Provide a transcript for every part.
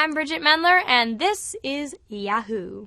I'm Bridgit Mendler, and this is Yahoo.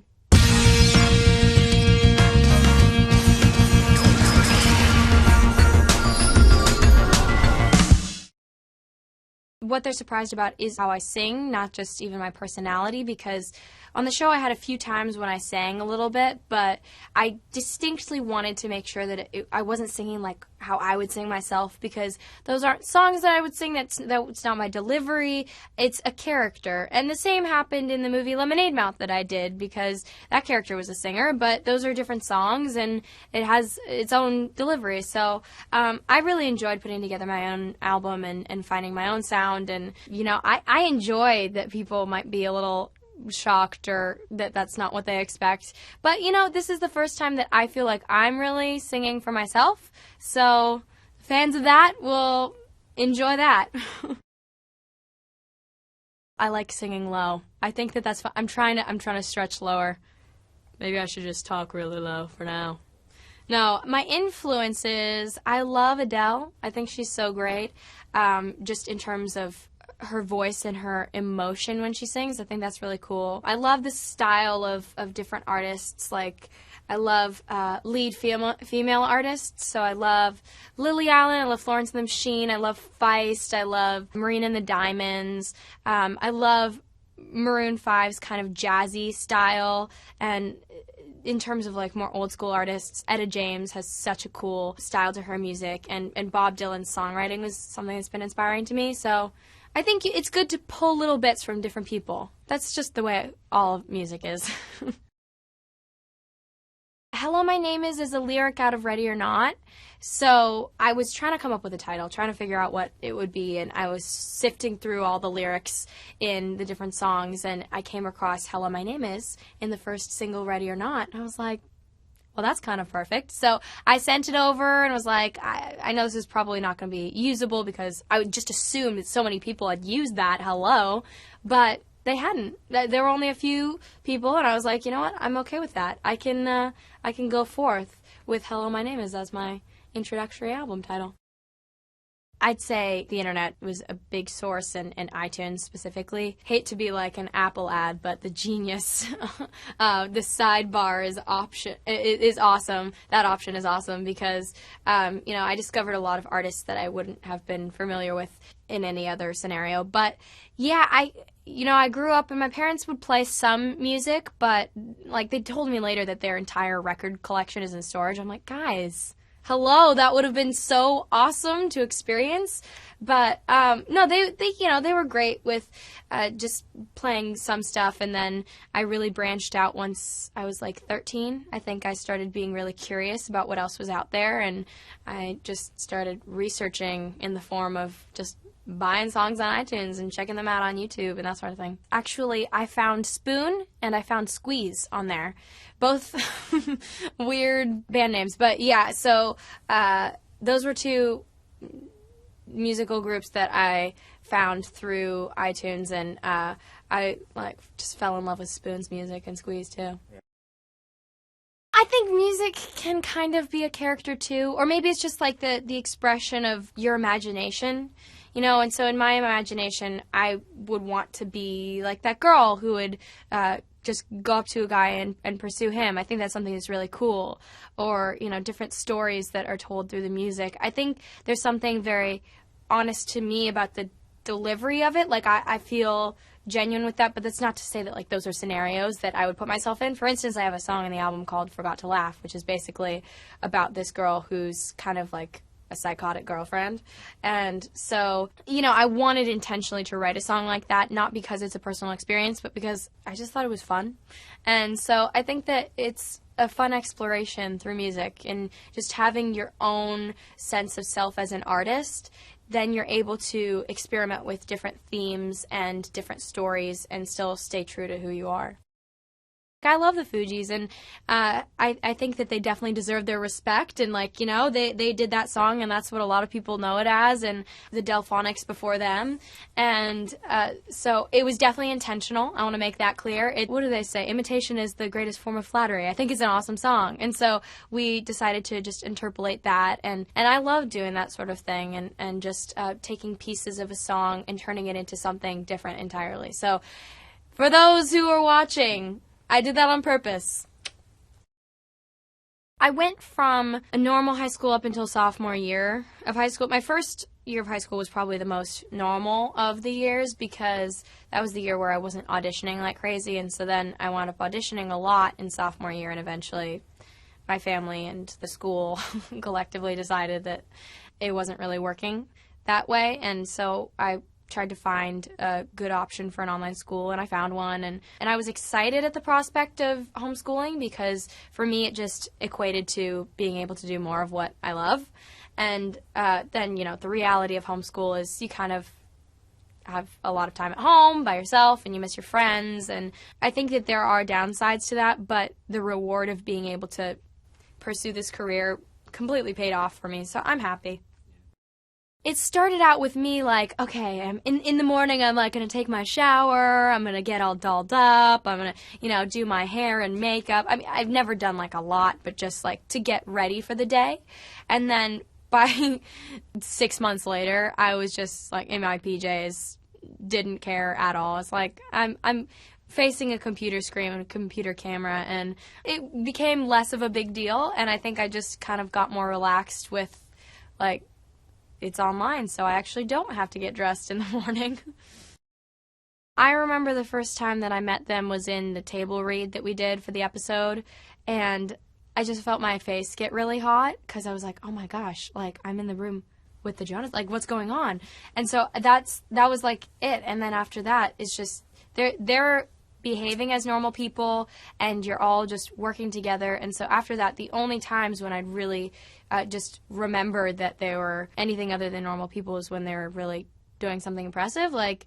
What they're surprised about is how I sing, not just even my personality, because on the show I had a few times when I sang a little bit, but I distinctly wanted to make sure that I wasn't singing like how I would sing myself, because those aren't songs that I would sing, that's not my delivery, it's a character. And the same happened in the movie Lemonade Mouth that I did, because that character was a singer, but those are different songs and it has its own delivery. So I really enjoyed putting together my own album and finding my own sound. And, you know, I enjoy that people might be a little shocked or that's not what they expect. But, you know, this is the first time that I feel like I'm really singing for myself. So fans of that will enjoy that. I like singing low. I think that's fun. I'm trying to stretch lower. Maybe I should just talk really low for now. No, my influences, I love Adele. I think she's so great, just in terms of her voice and her emotion when she sings. I think that's really cool. I love the style of different artists. Like, I love lead female artists. So I love Lily Allen, I love Florence and the Machine, I love Feist, I love Marina and the Diamonds. I love Maroon 5's kind of jazzy style, and in terms of like more old school artists, Etta James has such a cool style to her music, and Bob Dylan's songwriting was something that's been inspiring to me. So I think it's good to pull little bits from different people. That's just the way all of music is. Hello, My Name is a lyric out of Ready or Not. So I was trying to come up with a title, trying to figure out what it would be, and I was sifting through all the lyrics in the different songs, and I came across Hello, My Name Is in the first single, Ready or Not. I was like, well, that's kind of perfect. So I sent it over and was like, I know this is probably not going to be usable because I would just assume that so many people had used that hello, but they hadn't. There were only a few people, and I was like, you know what? I'm okay with that. I can go forth with Hello, My Name Is as my introductory album title. I'd say the internet was a big source, and iTunes specifically. Hate to be like an Apple ad, but the genius, the sidebar is awesome. That option is awesome because, you know, I discovered a lot of artists that I wouldn't have been familiar with in any other scenario. But yeah, I grew up and my parents would play some music, but like they told me later that their entire record collection is in storage. I'm like, guys, hello, that would have been so awesome to experience. But no, they were great with just playing some stuff, and then I really branched out once I was like 13. I think I started being really curious about what else was out there, and I just started researching in the form of just buying songs on iTunes and checking them out on YouTube and that sort of thing. Actually, I found Spoon and I found Squeeze on there. Both weird band names. But yeah, so those were two musical groups that I found through iTunes, and I just fell in love with Spoon's music and Squeeze too. I think music can kind of be a character too, or maybe it's just like the expression of your imagination. You know, and so in my imagination, I would want to be like that girl who would just go up to a guy and pursue him. I think that's something that's really cool. Or, you know, different stories that are told through the music. I think there's something very honest to me about the delivery of it. Like, I feel genuine with that, but that's not to say that, like, those are scenarios that I would put myself in. For instance, I have a song in the album called Forgot to Laugh, which is basically about this girl who's kind of like a psychotic girlfriend. And so, you know, I wanted intentionally to write a song like that, not because it's a personal experience, but because I just thought it was fun. And so I think that it's a fun exploration through music, and just having your own sense of self as an artist, then you're able to experiment with different themes and different stories and still stay true to who you are. I love the Fugees, and I think that they definitely deserve their respect, and, like, you know, they did that song, and that's what a lot of people know it as, and the Delphonics before them, and so it was definitely intentional. I want to make that clear. What do they say? Imitation is the greatest form of flattery. I think it's an awesome song, and so we decided to just interpolate that, and I love doing that sort of thing, and just taking pieces of a song and turning it into something different entirely. So For those who are watching, I did that on purpose. I went from a normal high school up until sophomore year of high school. My first year of high school was probably the most normal of the years because that was the year where I wasn't auditioning like crazy, and so then I wound up auditioning a lot in sophomore year, and eventually my family and the school collectively decided that it wasn't really working that way, and so I tried to find a good option for an online school, and I found one, and I was excited at the prospect of homeschooling because for me it just equated to being able to do more of what I love. And then, the reality of homeschool is you kind of have a lot of time at home by yourself and you miss your friends, and I think that there are downsides to that, but the reward of being able to pursue this career completely paid off for me, so I'm happy. It started out with me like, okay, I'm in the morning, I'm like going to take my shower, I'm going to get all dolled up, I'm going to, do my hair and makeup. I mean, I've never done like a lot, but just like to get ready for the day. And then by 6 months later, I was just like in my PJs, didn't care at all. It's like, I'm facing a computer screen and a computer camera, and it became less of a big deal. And I think I just kind of got more relaxed with like, it's online, so I actually don't have to get dressed in the morning. I remember the first time that I met them was in the table read that we did for the episode, and I just felt my face get really hot because I was like, oh my gosh, like I'm in the room with the Jonas, like what's going on? And so that was like it. And then after that, it's just they're behaving as normal people, and you're all just working together. And so after that, the only times when I'd really just remember that they were anything other than normal people is when they were really doing something impressive, like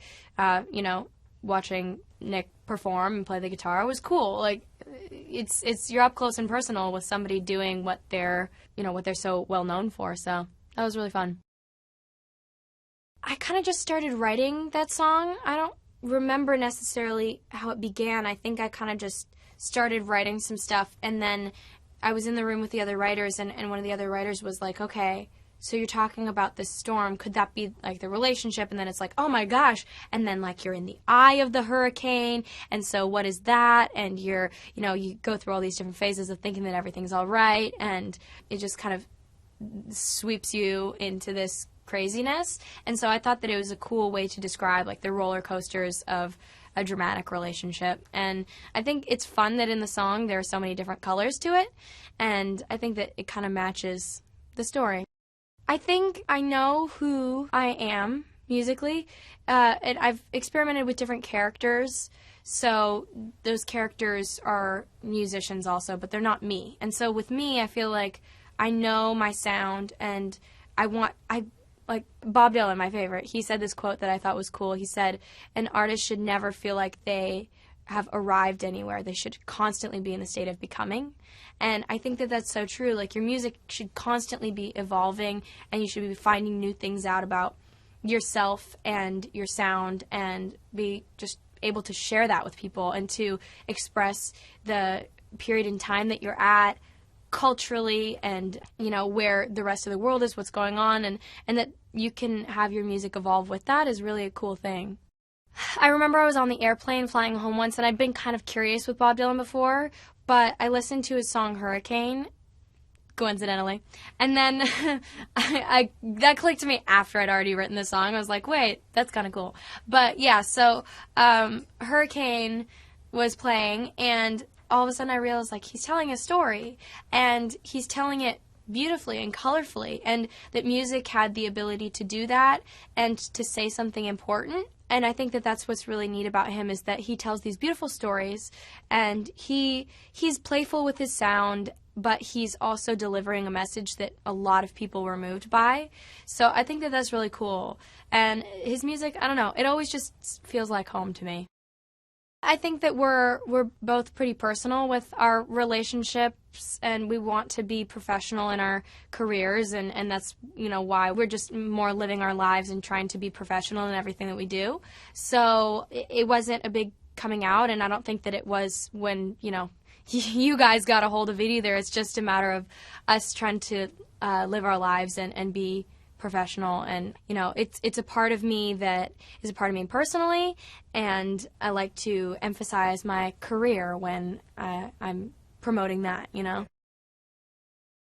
watching Nick perform and play the guitar was cool. Like it's you're up close and personal with somebody doing what they're so well known for. So that was really fun. I kind of just started writing that song. I don't remember necessarily how it began. I think I kind of just started writing some stuff, and then I was in the room with the other writers, and one of the other writers was like, okay, so you're talking about this storm, could that be like the relationship? And then it's like, oh my gosh, and then like you're in the eye of the hurricane, and so what is that? And you go through all these different phases of thinking that everything's all right, and it just kind of sweeps you into this craziness. And so I thought that it was a cool way to describe like the roller coasters of a dramatic relationship. And I think it's fun that in the song there are so many different colors to it, and I think that it kind of matches the story. I think I know who I am musically, and I've experimented with different characters, so those characters are musicians also, but they're not me. And so with me, I feel like I know my sound, and like Bob Dylan, my favorite, he said this quote that I thought was cool. He said, an artist should never feel like they have arrived anywhere. They should constantly be in the state of becoming. And I think that that's so true. Like your music should constantly be evolving, and you should be finding new things out about yourself and your sound, and be just able to share that with people and to express the period in time that you're at culturally, and where the rest of the world is, what's going on, and that you can have your music evolve with that is really a cool thing. I remember I was on the airplane flying home once, and I'd been kind of curious with Bob Dylan before, but I listened to his song Hurricane, coincidentally, and then that clicked to me after I'd already written the song. I was like, wait, that's kind of cool. But yeah, so Hurricane was playing, and all of a sudden I realized, like, he's telling a story, and he's telling it beautifully and colorfully, and that music had the ability to do that and to say something important. And I think that that's what's really neat about him, is that he tells these beautiful stories, and he's playful with his sound, but he's also delivering a message that a lot of people were moved by. So I think that that's really cool. And his music, I don't know, it always just feels like home to me. I think that we're both pretty personal with our relationships, and we want to be professional in our careers, and that's why we're just more living our lives and trying to be professional in everything that we do. So it wasn't a big coming out, and I don't think that it was when you guys got a hold of it either. It's just a matter of us trying to live our lives and be professional, and it's a part of me that is a part of me personally, and I like to emphasize my career when I'm promoting that.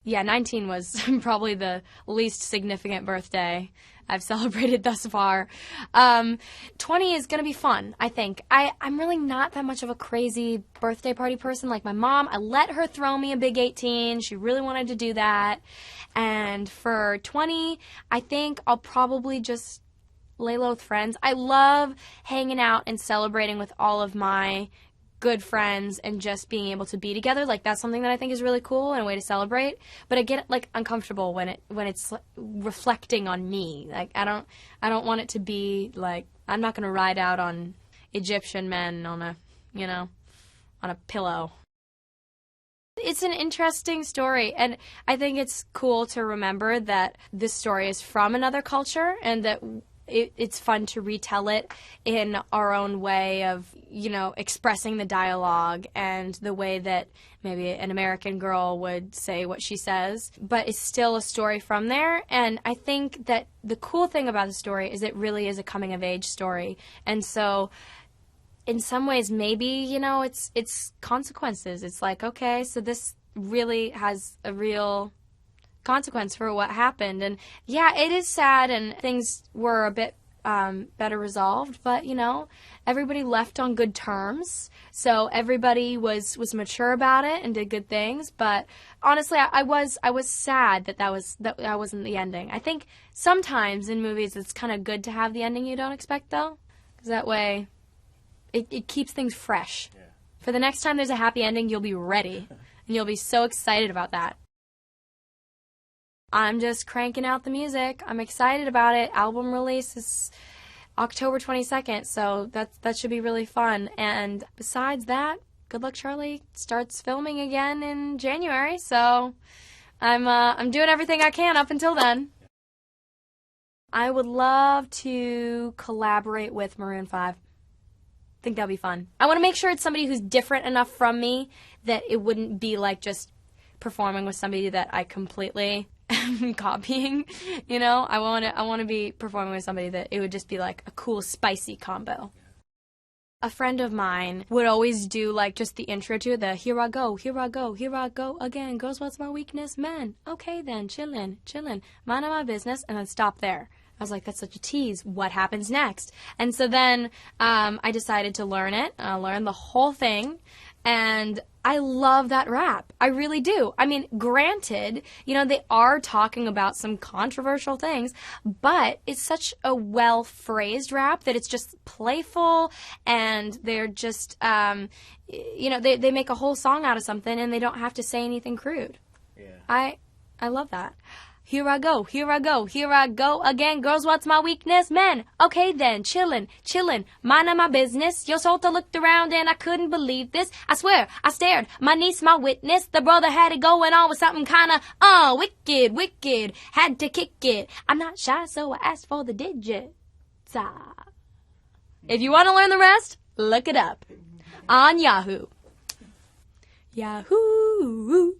Yeah, 19 was probably the least significant birthday I've celebrated thus far. 20 is going to be fun, I think. I'm really not that much of a crazy birthday party person. Like my mom, I let her throw me a big 18. She really wanted to do that. And for 20, I think I'll probably just lay low with friends. I love hanging out and celebrating with all of my good friends and just being able to be together. Like that's something that I think is really cool and a way to celebrate. But I get like uncomfortable when it's reflecting on me. Like I don't want it to be like I'm not going to ride out on Egyptian men on a pillow. It's an interesting story, and I think it's cool to remember that this story is from another culture and that it's fun to retell it in our own way of, expressing the dialogue and the way that maybe an American girl would say what she says. But it's still a story from there, and I think that the cool thing about the story is it really is a coming-of-age story. And so in some ways, maybe, it's consequences. It's like, okay, so this really has a real consequence for what happened. And yeah, it is sad, and things were a bit better resolved, but everybody left on good terms, so everybody was mature about it and did good things. But honestly, I was sad that wasn't the ending. I think sometimes in movies it's kind of good to have the ending you don't expect, though, because that way it keeps things fresh. Yeah. For the next time there's a happy ending, you'll be ready and you'll be so excited about that. I'm just cranking out the music. I'm excited about it. Album release is October 22nd, so that should be really fun. And besides that, Good Luck Charlie starts filming again in January, so I'm doing everything I can up until then. I would love to collaborate with Maroon 5. I think that'd be fun. I want to make sure it's somebody who's different enough from me that it wouldn't be like just performing with somebody that I completely copying. I want to be performing with somebody that it would just be like a cool spicy combo. A friend of mine would always do like just the intro to the here I go again, girls, what's my weakness, man, okay then, chillin', minding my business, and then stop there. I was like, that's such a tease. What happens next? And so then I decided to learn it. I learned the whole thing, and I love that rap. I really do. I mean, granted, they are talking about some controversial things, but it's such a well-phrased rap that it's just playful, and they're just, they make a whole song out of something, and they don't have to say anything crude. Yeah. I love that. Here I go again, girls, what's my weakness, man, okay then, chillin', minding my business. Your soul looked around and I couldn't believe this. I swear, I stared, my niece my witness. The brother had it going on with something kinda, wicked, had to kick it. I'm not shy, so I asked for the digits. If you want to learn the rest, look it up on Yahoo. Yahoo!